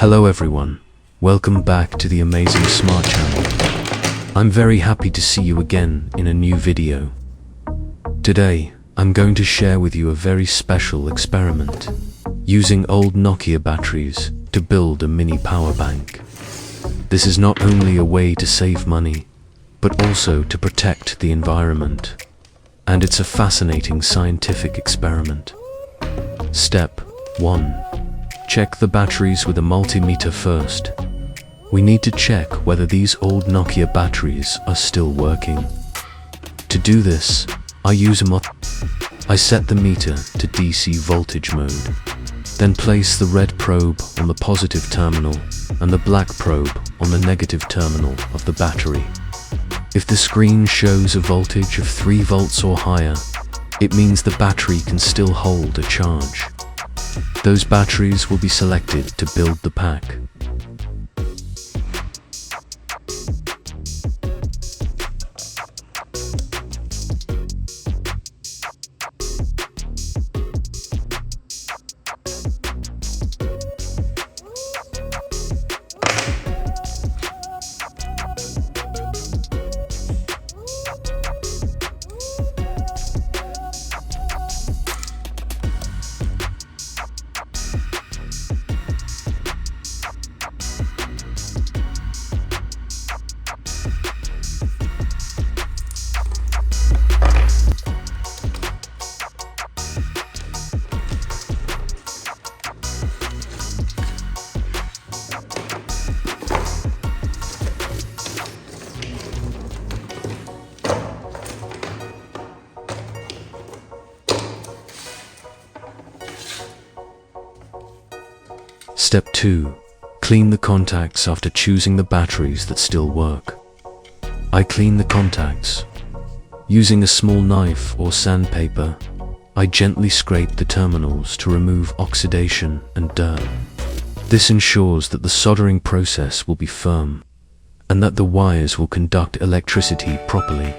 Hello everyone, welcome back to the Amazing Smart channel. I'm very happy to see you again in a new video. Today, I'm going to share with you a very special experiment, using old Nokia batteries to build a mini power bank. This is not only a way to save money, but also to protect the environment. And it's a fascinating scientific experiment. Step 1. Check the batteries with a multimeter first. We need to check whether these old Nokia batteries are still working. To do this, I set the meter to DC voltage mode. Then place the red probe on the positive terminal and the black probe on the negative terminal of the battery. If the screen shows a voltage of 3 volts or higher, it means the battery can still hold a charge. Those batteries will be selected to build the pack. Step 2. Clean the contacts after choosing the batteries that still work. I clean the contacts. Using a small knife or sandpaper, I gently scrape the terminals to remove oxidation and dirt. This ensures that the soldering process will be firm and that the wires will conduct electricity properly.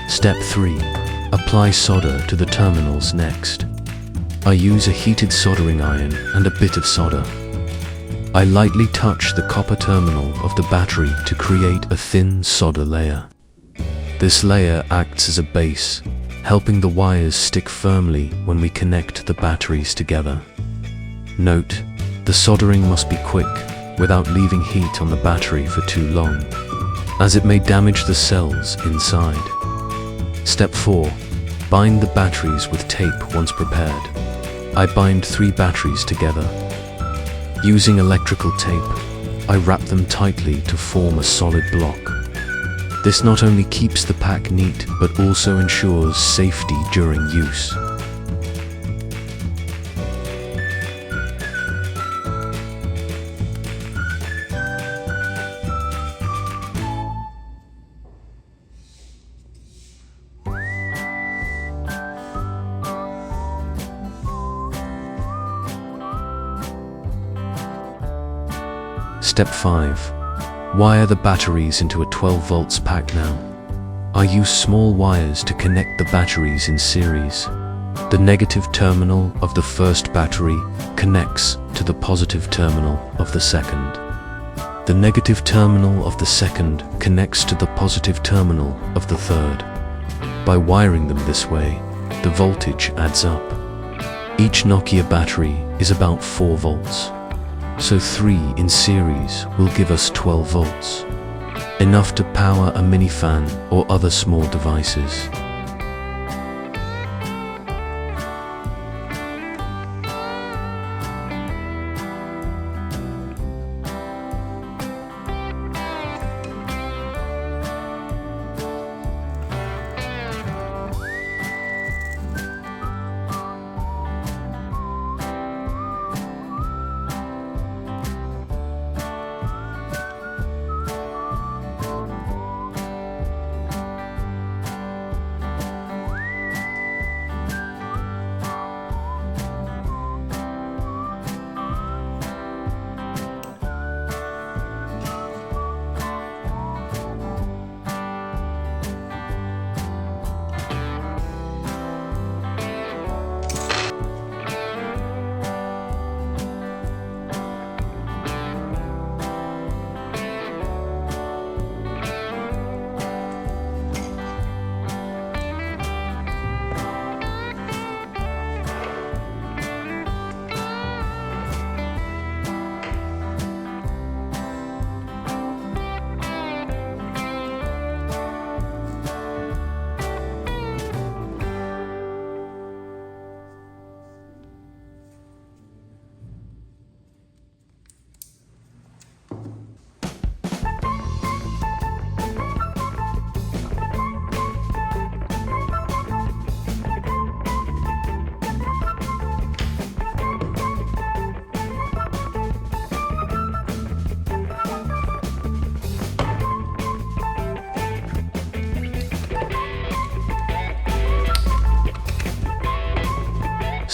Step 3. Apply solder to the terminals next. I use a heated soldering iron and a bit of solder. I lightly touch the copper terminal of the battery to create a thin solder layer. This layer acts as a base, helping the wires stick firmly when we connect the batteries together. Note, the soldering must be quick, without leaving heat on the battery for too long, as it may damage the cells inside. Step 4. Bind the batteries with tape once prepared. I bind 3 batteries together. Using electrical tape, I wrap them tightly to form a solid block. This not only keeps the pack neat, but also ensures safety during use. Step 5. Wire the batteries into a 12 volts pack now. I use small wires to connect the batteries in series. The negative terminal of the first battery connects to the positive terminal of the second. The negative terminal of the second connects to the positive terminal of the third. By wiring them this way, the voltage adds up. Each Nokia battery is about 4 volts. So 3 in series will give us 12 volts. enough to power a mini fan or other small devices.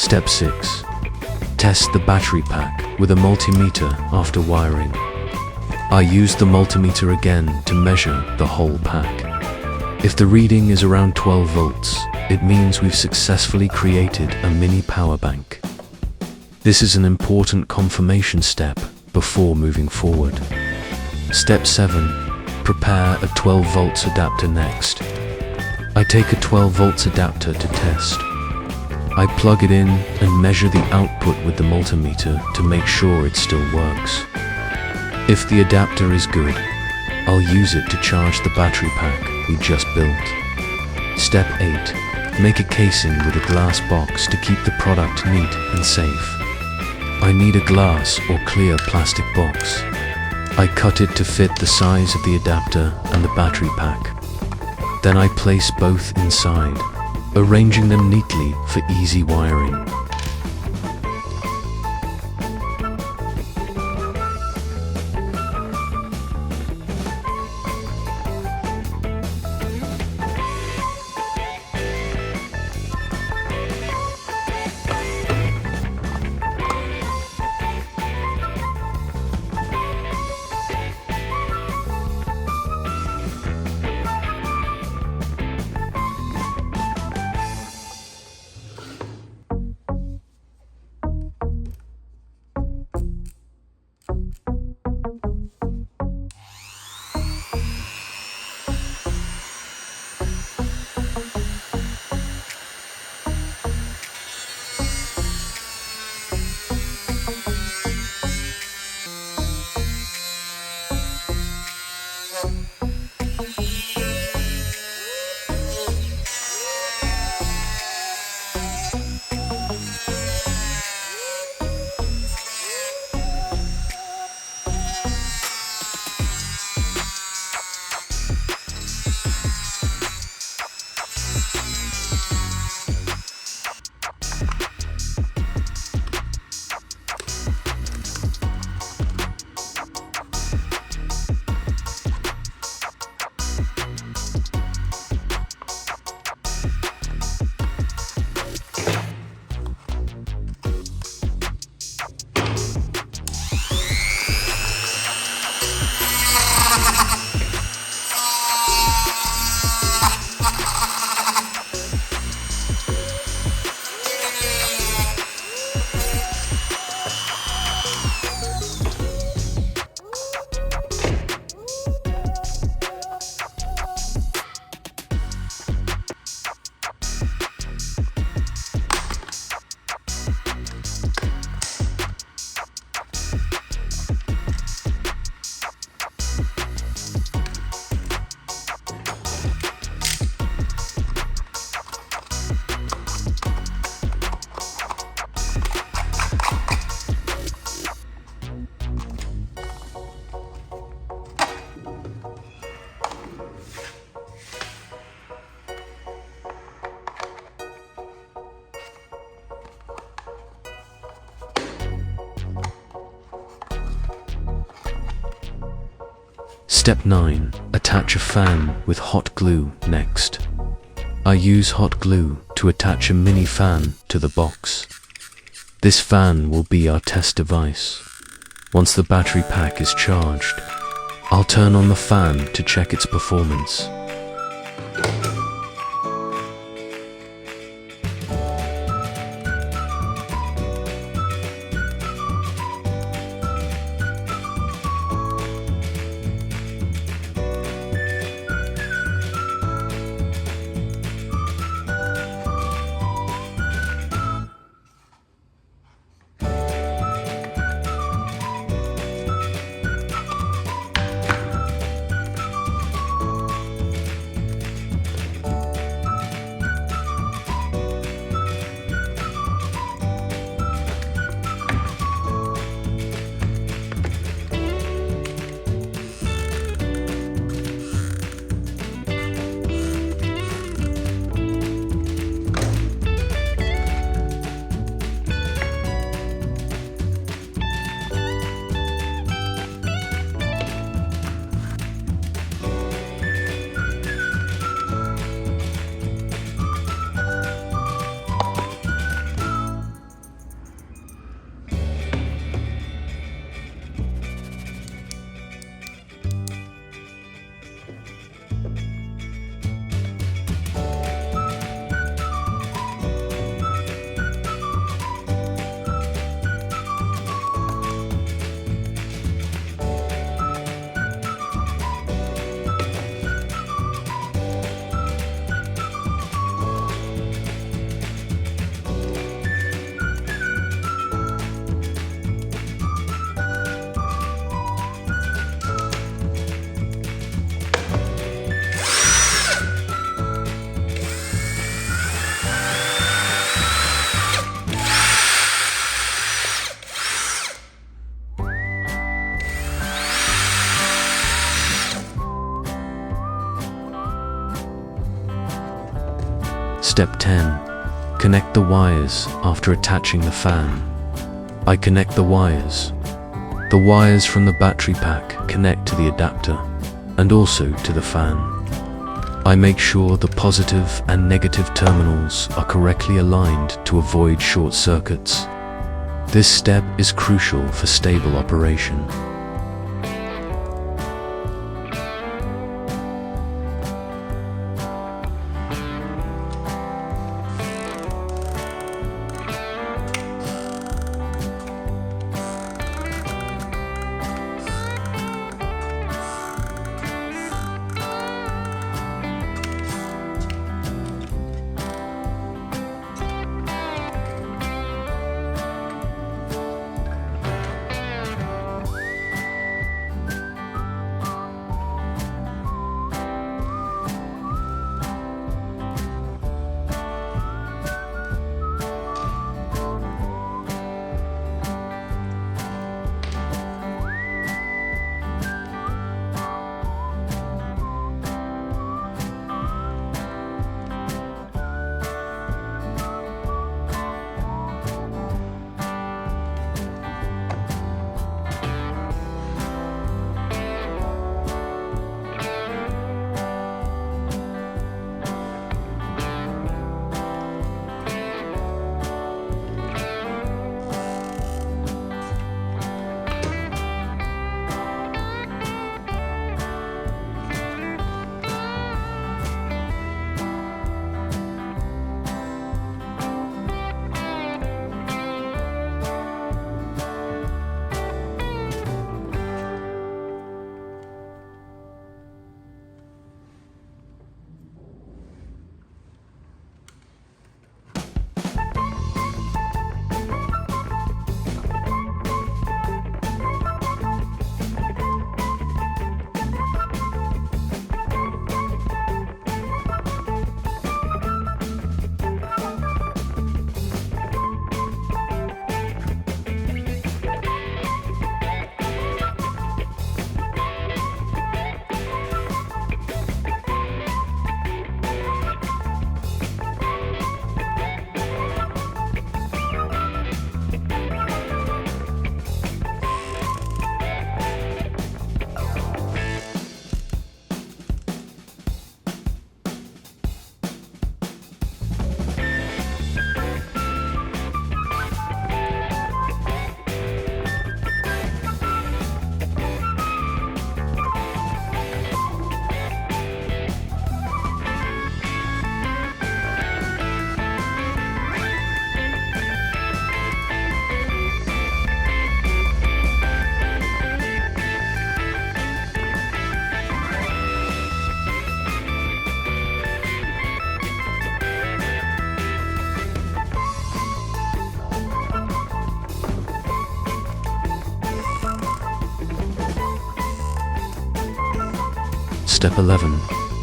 Step 6. Test the battery pack with a multimeter after wiring. I used the multimeter again to measure the whole pack. If the reading is around 12 volts, it means we've successfully created a mini power bank. This is an important confirmation step before moving forward. Step 7. Prepare a 12 volts adapter next. I take a 12 volts adapter to test. I plug it in and measure the output with the multimeter to make sure it still works. If the adapter is good, I'll use it to charge the battery pack we just built. Step 8. Make a casing with a glass box to keep the product neat and safe. I need a glass or clear plastic box. I cut it to fit the size of the adapter and the battery pack. Then I place both inside, arranging them neatly for easy wiring. Step 9. Attach a fan with hot glue next. I use hot glue to attach a mini fan to the box. This fan will be our test device. Once the battery pack is charged, I'll turn on the fan to check its performance. Step 10. Connect the wires after attaching the fan. I connect the wires. The wires from the battery pack connect to the adapter and also to the fan. I make sure the positive and negative terminals are correctly aligned to avoid short circuits. This step is crucial for stable operation. Step 11.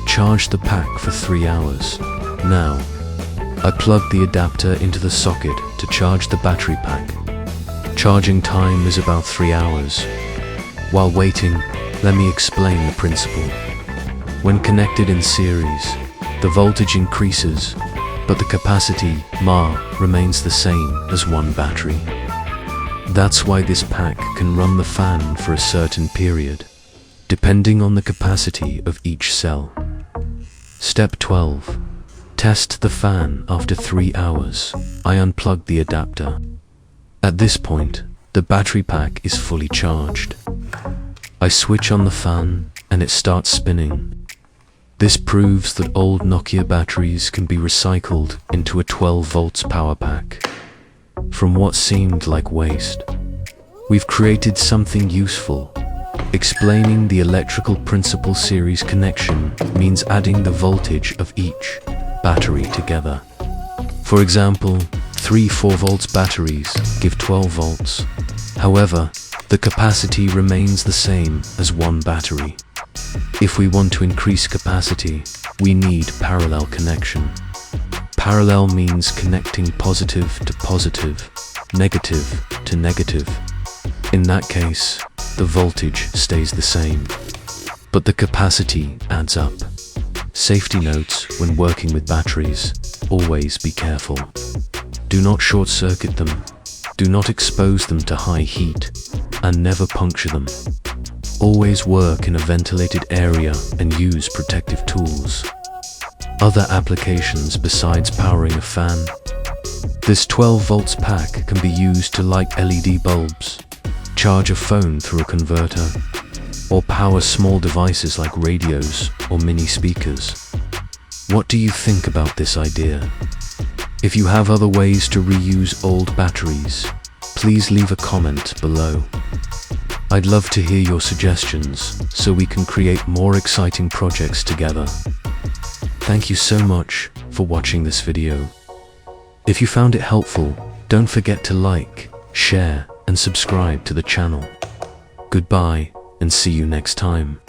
Charge the pack for 3 hours. Now, I plug the adapter into the socket to charge the battery pack. Charging time is about 3 hours. While waiting, let me explain the principle. When connected in series, the voltage increases, but the capacity, mAh, remains the same as one battery. That's why this pack can run the fan for a certain period, depending on the capacity of each cell. Step 12. Test the fan after 3 hours. I unplug the adapter. At this point, the battery pack is fully charged. I switch on the fan and it starts spinning. This proves that old Nokia batteries can be recycled into a 12 volts power pack. From what seemed like waste, we've created something useful. Explaining the electrical principle series connection means adding the voltage of each battery together. For example, 3 4-volt batteries give 12 volts. However, the capacity remains the same as one battery. If we want to increase capacity, we need parallel connection. Parallel means connecting positive to positive, negative to negative. In that case, the voltage stays the same, but the capacity adds up. Safety notes when working with batteries: always be careful. Do not short circuit them, do not expose them to high heat, and never puncture them. Always work in a ventilated area and use protective tools. Other applications besides powering a fan: this 12 volts pack can be used to light LED bulbs, charge a phone through a converter, or power small devices like radios or mini speakers. What do you think about this idea? If you have other ways to reuse old batteries, please leave a comment below. I'd love to hear your suggestions so we can create more exciting projects together. Thank you so much for watching this video. If you found it helpful, don't forget to like, share, and subscribe to the channel. Goodbye, and see you next time.